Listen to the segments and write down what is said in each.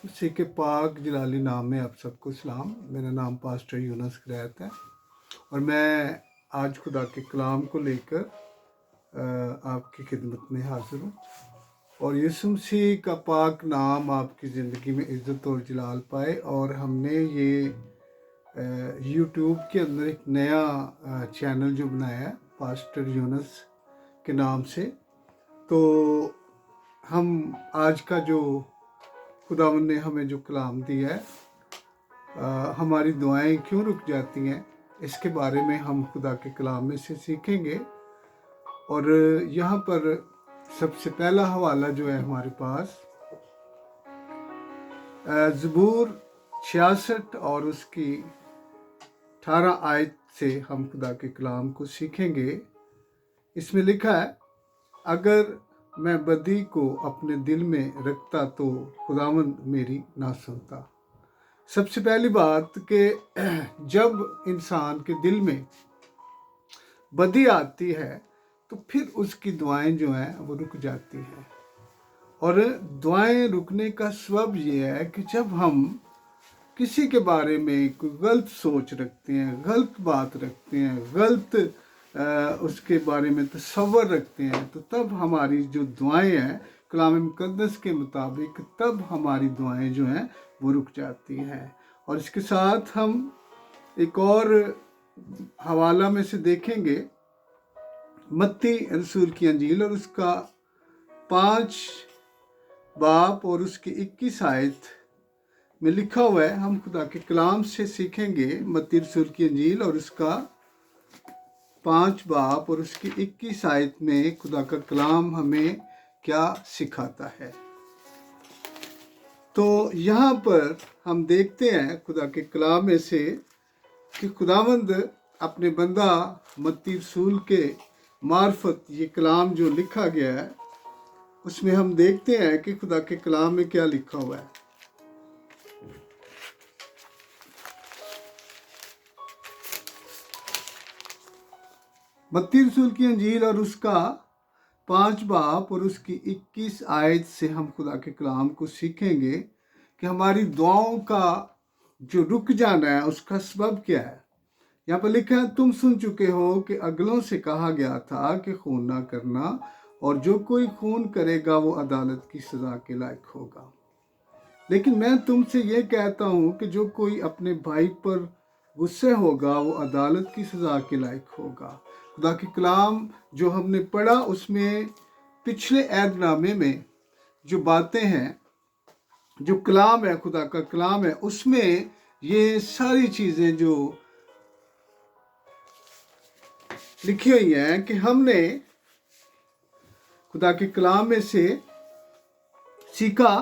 उसी के पाक जलाली नाम में आप सबको सलाम। मेरा नाम पास्टर यूनुस खैरत है और मैं आज खुदा के कलाम को लेकर आपकी खिदमत में हाजिर हूँ। और यीशु मसीह का पाक नाम आपकी ज़िंदगी में इज़्ज़त और जलाल पाए। और हमने ये यूट्यूब के अंदर एक नया चैनल जो बनाया है पास्टर यूनुस के नाम से। तो हम आज का जो खुदावंद ने हमें जो कलाम दिया है, हमारी दुआएं क्यों रुक जाती हैं, इसके बारे में हम खुदा के कलाम में से सीखेंगे। और यहाँ पर सबसे पहला हवाला जो है हमारे पास ज़बूर 66 और उसकी 18 आयत से हम खुदा के कलाम को सीखेंगे। इसमें लिखा है, अगर मैं बदी को अपने दिल में रखता तो खुदावंद मेरी ना सुनता। सबसे पहली बात कि जब इंसान के दिल में बदी आती है तो फिर उसकी दुआएं जो हैं वो रुक जाती हैं। और दुआएं रुकने का सबब ये है कि जब हम किसी के बारे में कोई गलत सोच रखते हैं, गलत बात रखते हैं, गलत उसके बारे में तसव्वुर रखते हैं, तो तब हमारी जो दुआएं हैं कलाम मुकद्दस के मुताबिक तब हमारी दुआएं जो हैं वो रुक जाती हैं। और इसके साथ हम एक और हवाला में से देखेंगे, मत्ती रसूल की अंजील और उसका 5 बाब और उसकी 21 आयत में लिखा हुआ है। हम खुदा के कलाम से सीखेंगे मत्ती रसूल की अंजील और उसका 5 बाब और उसकी 21 आयत में खुदा का कलाम हमें क्या सिखाता है। तो यहाँ पर हम देखते हैं खुदा के कलाम में से कि खुदावंद अपने बंदा मत्ती रसूल के मार्फत ये कलाम जो लिखा गया है उसमें हम देखते हैं कि खुदा के कलाम में क्या लिखा हुआ है। मत्ती रसूल की अंजील और उसका 5 बाब और उसकी 21 आयत से हम खुदा के कलाम को सीखेंगे कि हमारी दुआओं का जो रुक जाना है उसका सबब क्या है। यहाँ पर लिखा है, तुम सुन चुके हो कि अगलों से कहा गया था कि खून ना करना, और जो कोई खून करेगा वो अदालत की सज़ा के लायक होगा। लेकिन मैं तुमसे ये कहता हूँ कि जो कोई अपने भाई पर गुस्से होगा वो अदालत की सज़ा के लायक होगा। खुदा के कलाम जो हमने पढ़ा उसमें पिछले ऐदनामे में जो बातें हैं, जो कलाम है, खुदा का कलाम है, उसमें ये सारी चीज़ें जो लिखी हुई हैं कि हमने खुदा के कलाम में से सीखा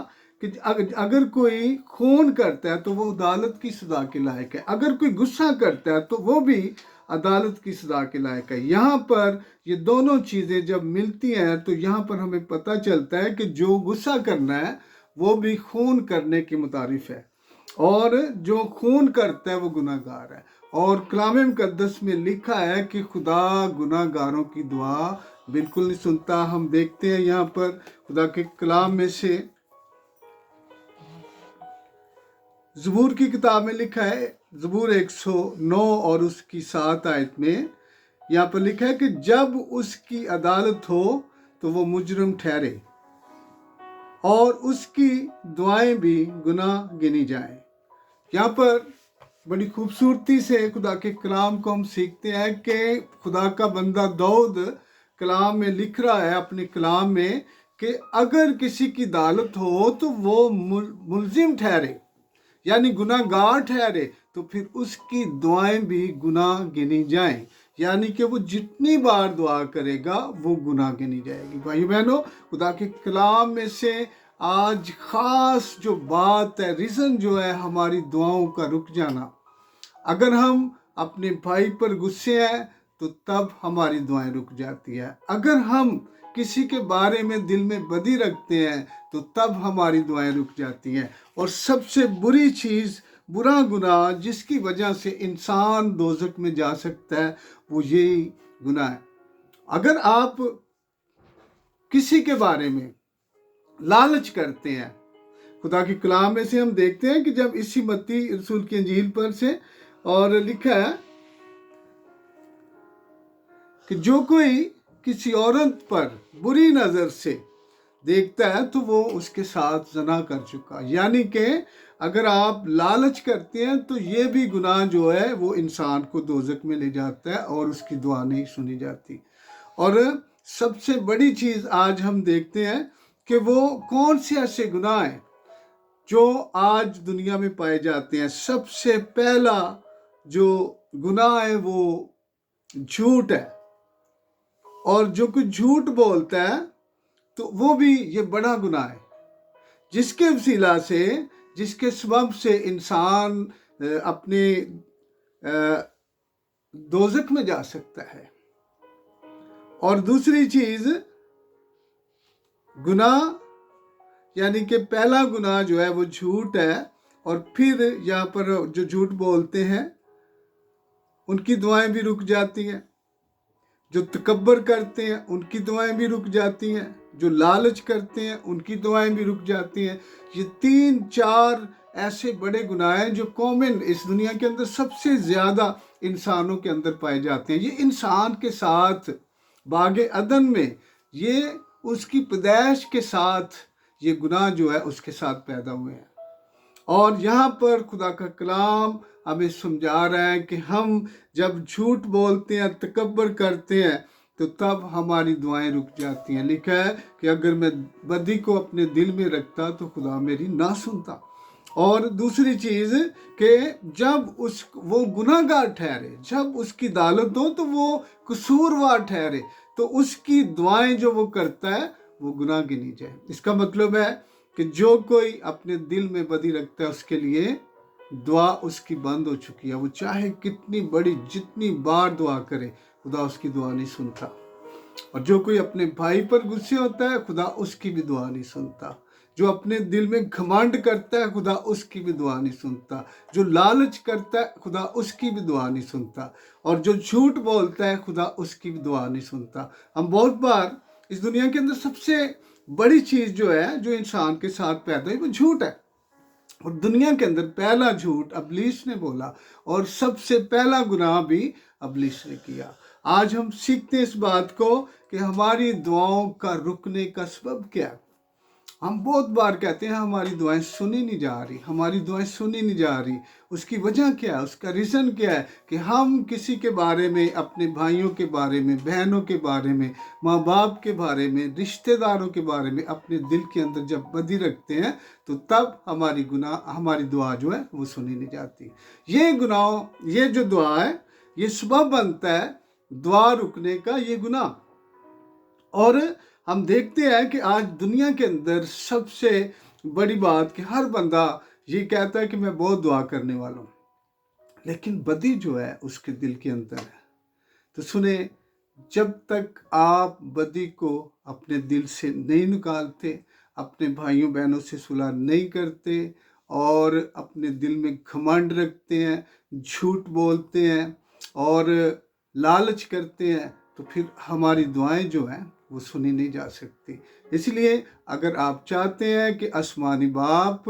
कि अगर कोई खून करता है तो वो अदालत की सज़ा के लायक है, अगर कोई गुस्सा करता है तो वो भी अदालत की सज़ा के लायक है। यहाँ पर ये दोनों चीज़ें जब मिलती हैं तो यहाँ पर हमें पता चलता है कि जो गुस्सा करना है वो भी खून करने के मुतारिफ है, और जो खून करता है वो गुनाहगार है। और कलाम मुकद्दस में लिखा है कि खुदा गुनाहगारों की दुआ बिल्कुल नहीं सुनता। हम देखते हैं यहाँ पर खुदा के कलाम में से ज़बूर की किताब में लिखा है, ज़बूर 109 और उसकी 7 आयत में यहाँ पर लिखा है कि जब उसकी अदालत हो तो वो मुजरिम ठहरे और उसकी दुआएं भी गुनाह गिनी जाएं। यहाँ पर बड़ी खूबसूरती से खुदा के कलाम को हम सीखते हैं कि खुदा का बंदा दाऊद कलाम में लिख रहा है अपने कलाम में कि अगर किसी की अदालत हो तो वो मुलजिम ठहरे, यानी गुनाहगार ठहरे, तो फिर उसकी दुआएं भी गुनाह गिनी जाएं, यानी कि वो जितनी बार दुआ करेगा वो गुनाह गिनी जाएगी। भाई बहनों, खुदा के कलाम में से आज ख़ास जो बात है, रीज़न जो है हमारी दुआओं का रुक जाना, अगर हम अपने भाई पर गुस्से हैं तो तब हमारी दुआएं रुक जाती है। अगर हम किसी के बारे में दिल में बदी रखते हैं तो तब हमारी दुआएं रुक जाती हैं। और सबसे बुरी चीज़, बुरा गुनाह जिसकी वजह से इंसान दोज़ख में जा सकता है, वो यही गुनाह है। अगर आप किसी के बारे में लालच करते हैं, खुदा के कलाम में से हम देखते हैं कि जब इसी मत्ती रसूल की इंजील पर से और लिखा है कि जो कोई किसी औरत पर बुरी नज़र से देखता है तो वो उसके साथ ज़ना कर चुका। यानी कि अगर आप लालच करते हैं तो ये भी गुनाह जो है वो इंसान को दोज़ख में ले जाता है और उसकी दुआ नहीं सुनी जाती। और सबसे बड़ी चीज़ आज हम देखते हैं कि वो कौन से ऐसे गुनाह हैं जो आज दुनिया में पाए जाते हैं। सबसे पहला जो गुनाह है वो झूठ है, और जो कोई झूठ बोलता है तो वो भी ये बड़ा गुनाह है, जिसके वसीला से, जिसके सबब से इंसान अपने दोज़ख में जा सकता है। और दूसरी चीज़ गुनाह, यानी कि पहला गुनाह जो है वो झूठ है, और फिर यहाँ पर जो झूठ बोलते हैं उनकी दुआएं भी रुक जाती हैं, जो तकब्बर करते हैं उनकी दुआएं भी रुक जाती हैं, जो लालच करते हैं उनकी दुआएं भी रुक जाती हैं। ये 3-4 ऐसे बड़े गुनाह हैं जो कॉमन इस दुनिया के अंदर सबसे ज़्यादा इंसानों के अंदर पाए जाते हैं। ये इंसान के साथ बागे अदन में, ये उसकी पैदाइश के साथ ये गुनाह जो है उसके साथ पैदा हुए हैं। और यहाँ पर खुदा का कलाम हमें समझा रहा है कि हम जब झूठ बोलते हैं, तकब्बर करते हैं, तो तब हमारी दुआएं रुक जाती हैं। लिखा है कि अगर मैं बदी को अपने दिल में रखता तो खुदा मेरी ना सुनता। और दूसरी चीज़ कि जब वो गुनाहगार ठहरे, जब उसकी अदालत हो तो वो कसूरवार ठहरे, तो उसकी दुआएं जो वो करता है वो गुनाह गिनी जाए। इसका मतलब है कि जो कोई अपने दिल में बदी रखता है उसके लिए दुआ उसकी बंद हो चुकी है। वो चाहे कितनी बड़ी, जितनी बार दुआ करे, खुदा उसकी दुआ नहीं सुनता। और जो कोई अपने भाई पर गुस्से होता है, खुदा उसकी भी दुआ नहीं सुनता। जो अपने दिल में घमंड करता है, खुदा उसकी भी दुआ नहीं सुनता। जो लालच करता है, खुदा उसकी भी दुआ नहीं सुनता। और जो झूठ बोलता है, खुदा उसकी भी दुआ नहीं सुनता। हम बहुत बार इस दुनिया के अंदर सबसे बड़ी चीज़ जो है जो इंसान के साथ पैदा हुई वो झूठ है। और दुनिया के अंदर पहला झूठ इब्लीस ने बोला, और सबसे पहला गुनाह भी इब्लीस ने किया। आज हम सीखते हैं इस बात को कि हमारी दुआओं का रुकने का सबब क्या है। हम बहुत बार कहते हैं हमारी दुआएं सुनी नहीं जा रही, हमारी दुआएं सुनी नहीं जा रही। उसकी वजह क्या है? उसका रीज़न क्या है? कि हम किसी के बारे में, अपने भाइयों के बारे में, बहनों के बारे में, माँ बाप के बारे में, रिश्तेदारों के बारे में अपने दिल के अंदर जब बदी रखते हैं तो तब हमारी दुआ जो है वो सुनी नहीं जाती। ये जो दुआ है ये सबब बनता है दुआ रुकने का, ये गुनाह। और हम देखते हैं कि आज दुनिया के अंदर सबसे बड़ी बात कि हर बंदा ये कहता है कि मैं बहुत दुआ करने वाला हूँ, लेकिन बदी जो है उसके दिल के अंदर है। तो सुने, जब तक आप बदी को अपने दिल से नहीं निकालते, अपने भाइयों बहनों से सुलह नहीं करते और अपने दिल में घमंड रखते हैं, झूठ बोलते हैं और लालच करते हैं, तो फिर हमारी दुआएं जो हैं वो सुनी नहीं जा सकती। इसलिए अगर आप चाहते हैं कि आसमानी बाप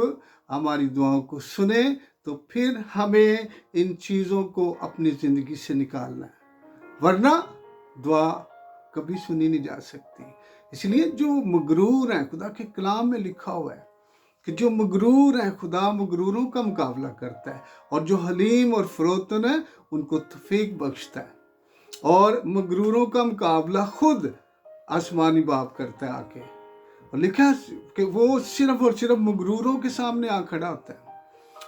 हमारी दुआओं को सुने, तो फिर हमें इन चीज़ों को अपनी ज़िंदगी से निकालना है, वरना दुआ कभी सुनी नहीं जा सकती। इसलिए जो मगरूर हैं, खुदा के कलाम में लिखा हुआ है कि जो मगरूर हैं, खुदा मगरूरों का मुकाबला करता है, और जो हलीम और फरोतन है उनको तौफीक बख्शता है। और मगरूरों का मुकाबला खुद आसमानी बाप करता है आके। और लिखा है कि वो सिर्फ और सिर्फ मगरूरों के सामने आ खड़ा होता है।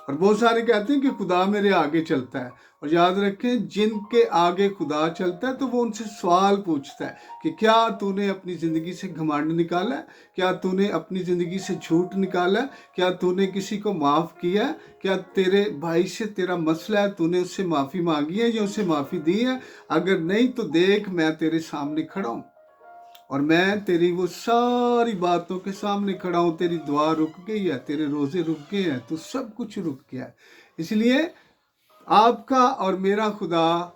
और बहुत सारे कहते हैं कि खुदा मेरे आगे चलता है, और याद रखें जिनके आगे खुदा चलता है तो वो उनसे सवाल पूछता है कि क्या तूने अपनी ज़िंदगी से घमंड निकाला है? क्या तूने अपनी ज़िंदगी से झूठ निकाला है? क्या तूने किसी को माफ़ किया है? क्या तेरे भाई से तेरा मसला है, तूने उससे माफ़ी मांगी है या उससे माफ़ी दी है? अगर नहीं तो देख, मैं तेरे सामने खड़ा हूँ और मैं तेरी वो सारी बातों के सामने खड़ा हूँ। तेरी दुआ रुक गई है, तेरे रोज़े रुक गए हैं, तो सब कुछ रुक गया है। इसलिए आपका और मेरा खुदा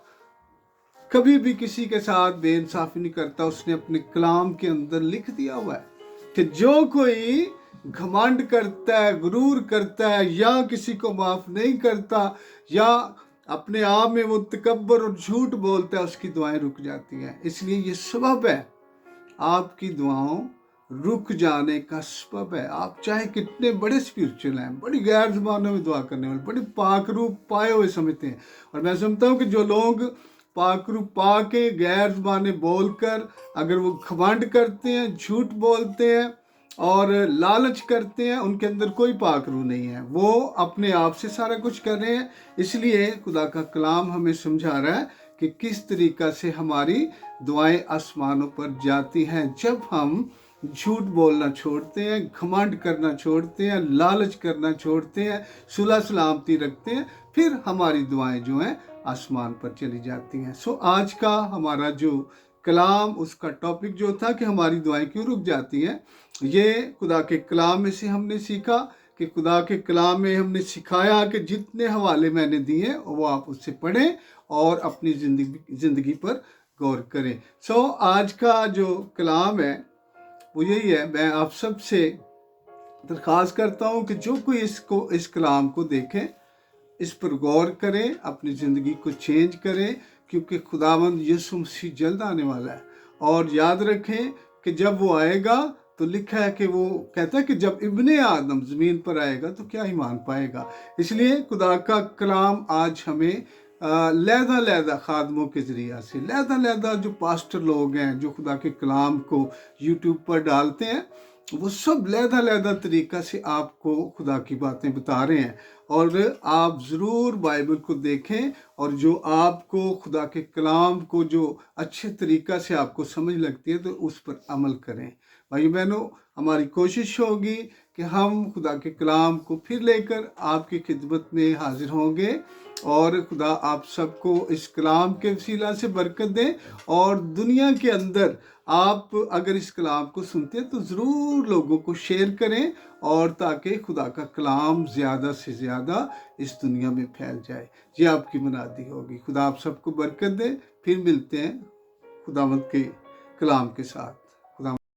कभी भी किसी के साथ बेइंसाफ़ी नहीं करता। उसने अपने कलाम के अंदर लिख दिया हुआ है कि जो कोई घमंड करता है, गुरूर करता है, या किसी को माफ़ नहीं करता, या अपने आप में वो तकब्बर और झूठ बोलता है, उसकी दुआएं रुक जाती हैं। इसलिए ये सबब है, आपकी दुआओं रुक जाने का सबब है। आप चाहे कितने बड़े स्पिरिचुअल हैं, बड़ी गैर ज़बानों में दुआ करने वाले, बड़े पाक रूप पाए हुए समझते हैं। और मैं समझता हूँ कि जो लोग पाक रूप पा के गैर ज़बानें बोल कर अगर वो घमंड करते हैं, झूठ बोलते हैं और लालच करते हैं, उनके अंदर कोई पाक रूह नहीं है, वो अपने आप से सारा कुछ कर रहे हैं। इसलिए खुदा का कलाम हमें समझा रहा है कि किस तरीक़ा से हमारी दुआएं आसमानों पर जाती हैं जब हम झूठ बोलना छोड़ते हैं, घमंड करना छोड़ते हैं, लालच करना छोड़ते हैं, सुलह सलामती रखते हैं, फिर हमारी दुआएं जो हैं आसमान पर चली जाती हैं। सो आज का हमारा जो कलाम, उसका टॉपिक जो था कि हमारी दुआएं क्यों रुक जाती हैं, ये खुदा के कलाम में से हमने सीखा कि खुदा के कलाम में हमने सिखाया कि जितने हवाले मैंने दिए वो आप उससे पढ़ें और अपनी ज़िंदगी पर गौर करें। सो आज का जो कलाम है वो यही है। मैं आप सब से दरख्वास्त करता हूँ कि जो कोई इस कलाम को देखें, इस पर गौर करें, अपनी ज़िंदगी को चेंज करें, क्योंकि खुदावंद यीशु मसीह जल्द आने वाला है। और याद रखें कि जब वो आएगा तो लिखा है कि वो कहता है कि जब इब्ने आदम ज़मीन पर आएगा तो क्या ईमान पाएगा। इसलिए खुदा का कलाम आज हमें लहदा खादमों के ज़रिया से, लहदा जो पास्टर लोग हैं जो खुदा के कलाम को यूट्यूब पर डालते हैं, वो सब लहदा तरीक़ा से आपको खुदा की बातें बता रहे हैं। और आप ज़रूर बाइबल को देखें और जो आपको खुदा के कलाम को जो अच्छे तरीक़ा से आपको समझ लगती है तो उस पर अमल करें। भाई बहनों, हमारी कोशिश होगी कि हम खुदा के कलाम को फिर लेकर आपकी खिदमत में हाजिर होंगे और खुदा आप सबको इस कलाम के वसीला से बरकत दें। और दुनिया के अंदर आप अगर इस कलाम को सुनते हैं तो ज़रूर लोगों को शेयर करें, और ताकि खुदा का कलाम ज़्यादा से ज़्यादा इस दुनिया में फैल जाए। ये आपकी मुरादी होगी। खुदा आप सबको बरकत दे। फिर मिलते हैं खुदावंद के कलाम के साथ।